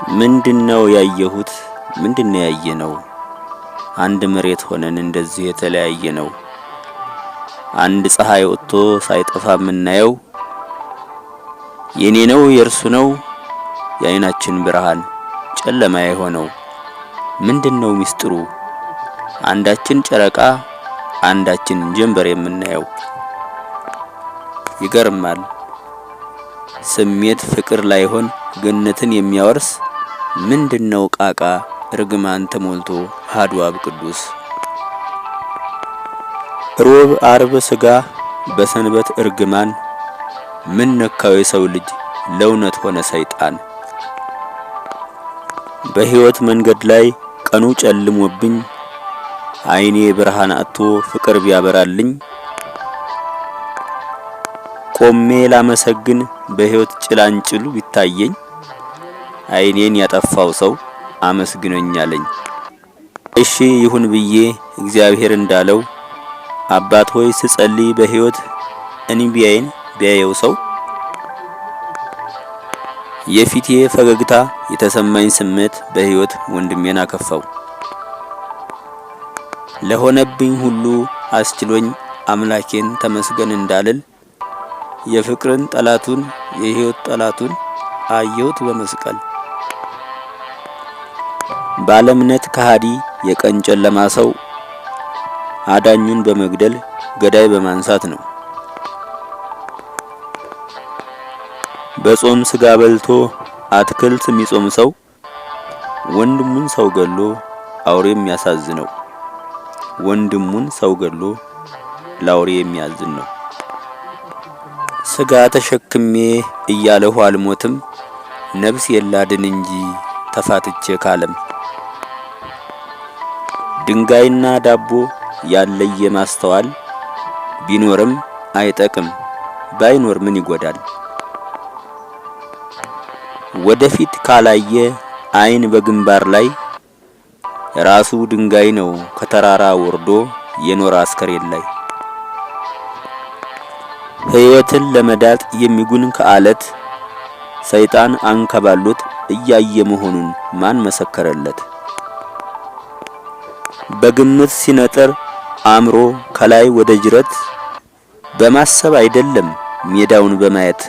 ምንድነው ያየሁት? ምንድነው ያየነው? አንድ መሬት ሆነን እንደዚህ የተለያየ ነው። አንድ ፀሐይ ወጥቶ ሳይጠፋ ምናየው የኔ ነው የርሱ ነው የአይናችን ብርሃን ጨለማ የሆነው ምንድነው ሚስጥሩ? አንዳችን ጨረቃ አንዳችን ጀንበር የምናየው ይገርማል። ስሜት ፍቅር ላይሆን ገነትን የሚያወርስ ምንድነው ቃቃ ርግማን ተሞልቶ ሀዱ አብ ቅዱስ ሮብ አርብ ስጋ በሰንበት እርግማን ምን ነካው የሰው ልጅ ለውነት ሆነ ሰይጣን በህይወት መንገድ ላይ ቀኑ ጨልሞብኝ አይኔ ብርሃን አጥቶ ፍቅር ቢያበራልኝ ቆሜ ላመሰግን በህይወት ጭላንጭሉ ቢታየኝ አይኔን ያጠፋው ሰው አመስግነኛለኝ። እሺ ይሁን ብዬ እግዚአብሔር እንዳለው አባት ሆይ ስጸልይ በህይወት እንቢያዬን ቢያየው ሰው የፊቴ ፈገግታ የተሰማኝ ስሜት በህይወት ወንድሜን አከፋው። ለሆነብኝ ሁሉ አስችሎኝ አምላኬን ተመስገን እንዳልል የፍቅርን ጠላቱን የህይወት ጠላቱን አየሁት በመስቀል ባለምነት ከሃዲ የቀን ጨለማ ሰው አዳኙን በመግደል ገዳይ በማንሳት ነው። በጾም ስጋ በልቶ አትክልት የሚጾም ሰው ወንድሙን ሰው ገሎ አውሬ የሚያሳዝነው ወንድሙን ሰው ገሎ ላውሬ የሚያዝን ነው። ስጋ ተሸክሜ እያለሁ አልሞትም ነፍስ የላድን እንጂ ተፋትቼ ካለም ድንጋይና ዳቦ ያለየ ማስተዋል ቢኖርም አይጠቅም ባይኖር ምን ይጎዳል? ወደፊት ካላየ አይን በግንባር ላይ ራሱ ድንጋይ ነው ከተራራ ወርዶ የኖር አስከሬን ላይ ህይወትን ለመዳጥ የሚጉን ከአለት ሰይጣን አንከባሎት እያየ መሆኑን ማን መሰከረለት? በግምት ሲነጠር አምሮ ከላይ ወደ ጅረት በማሰብ አይደለም ሜዳውን በማየት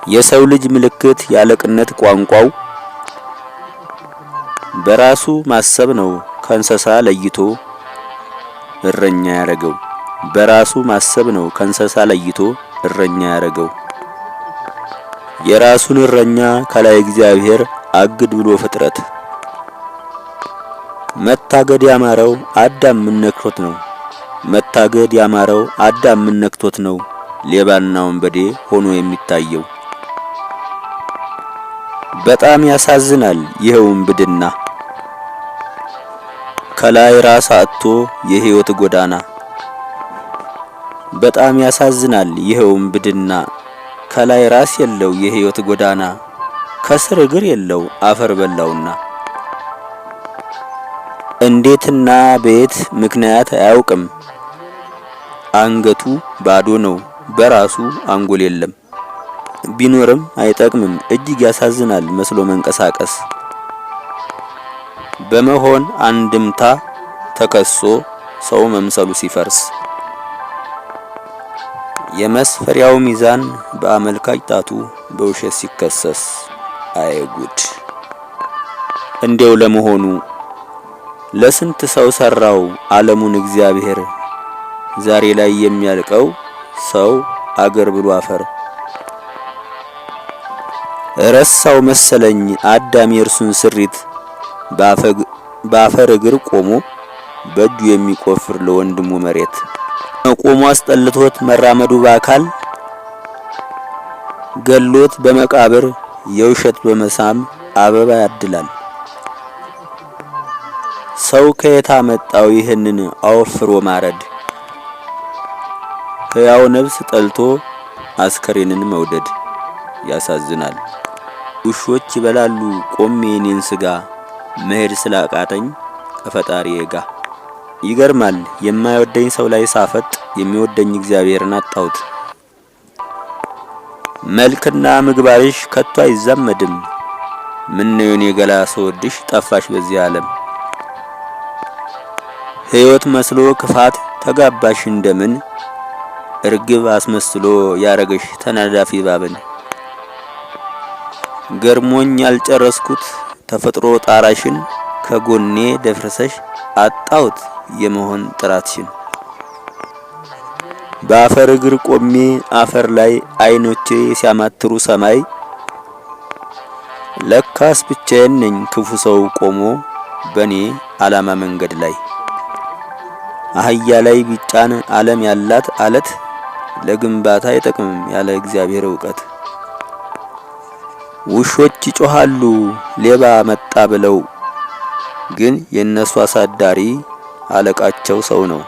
የሰው ልጅ ምልክት ያለቅነት ቋንቋው በራሱ ማሰብ ነው ከእንስሳ ለይቶ እረኛ ያረገው በራሱ ማሰብ ነው ከእንስሳ ለይቶ እረኛ ያረገው የራሱን እረኛ ከላይ እግዚአብሔር አግድ ብሎ ፍጥረት መታገድ ያማረው አዳም ምን ነክቶት ነው መታገድ ያማረው አዳም ምን ነክቶት ነው ሌባና ወንበዴ ሆኖ የሚታየው በጣም ያሳዝናል ይሄውን ብድና ከላይ ራስ አጥቶ የህይወት ጎዳና በጣም ያሳዝናል ይሄውን ብድና ከላይ ራስ የለው የህይወት ጎዳና ከስር እግር የለው አፈር በላውና እንዴትና ቤት ምክንያት አያውቅም አንገቱ ባዶ ነው በራሱ አንጎል የለም ቢኖርም አይጠቅምም እጅግ ያሳዝናል መስሎ መንቀሳቀስ በመሆን አንድምታ ተከሶ ሰው መምሰሉ ሲፈርስ የመስፈሪያው ሚዛን በአመልካች ጣቱ በውሸት ሲከሰስ አይጉድ እንደው ለመሆኑ ለስንት ሰው ሰራው ዓለሙን እግዚአብሔር ዛሬ ላይ የሚያልቀው ሰው አገር ብሎ አፈር ረሳው መሰለኝ አዳም የርሱን ስሪት ባፈር እግር ቆሞ በእጁ የሚቆፍር ለወንድሙ መሬት ቆሞ አስጠልቶት መራመዱ በአካል ገሎት በመቃብር የውሸት በመሳም አበባ ያድላል ሰው ከየታ መጣው ይህንን አወፍሮ ማረድ ሕያው ነፍስ ጠልቶ አስከሬንን መውደድ ያሳዝናል ውሾች ይበላሉ ቆሜ የኔን ስጋ መሄድ ስላቃተኝ ከፈጣሪዬ ጋር ይገርማል የማይወደኝ ሰው ላይ ሳፈጥ የሚወደኝ እግዚአብሔርን አጣሁት መልክና ምግባርሽ ከቶ አይዛመድም። ምነው የኔ ገላ ስወድሽ ጠፋሽ በዚህ ዓለም። ሕይወት መስሎ ክፋት ተጋባሽ እንደምን እርግብ አስመስሎ ያረገሽ ተናዳፊ እባብን። ገርሞኝ ያልጨረስኩት ተፈጥሮ ጣራሽን ከጎኔ ደፍርሰሽ አጣሁት የመሆን ጥራትሽን። በአፈር እግር ቆሜ አፈር ላይ አይኖቼ ሲያማትሩ ሰማይ ለካስ ብቻዬን ነኝ ክፉ ሰው ቆሞ በኔ ዓላማ መንገድ ላይ። አህያ ላይ ቢጫን ዓለም ያላት አለት ለግንባታ አይጠቅምም ያለ እግዚአብሔር ዕውቀት። ውሾች ይጮሃሉ ሌባ መጣ ብለው ግን የነሱ አሳዳሪ አለቃቸው ሰው ነው።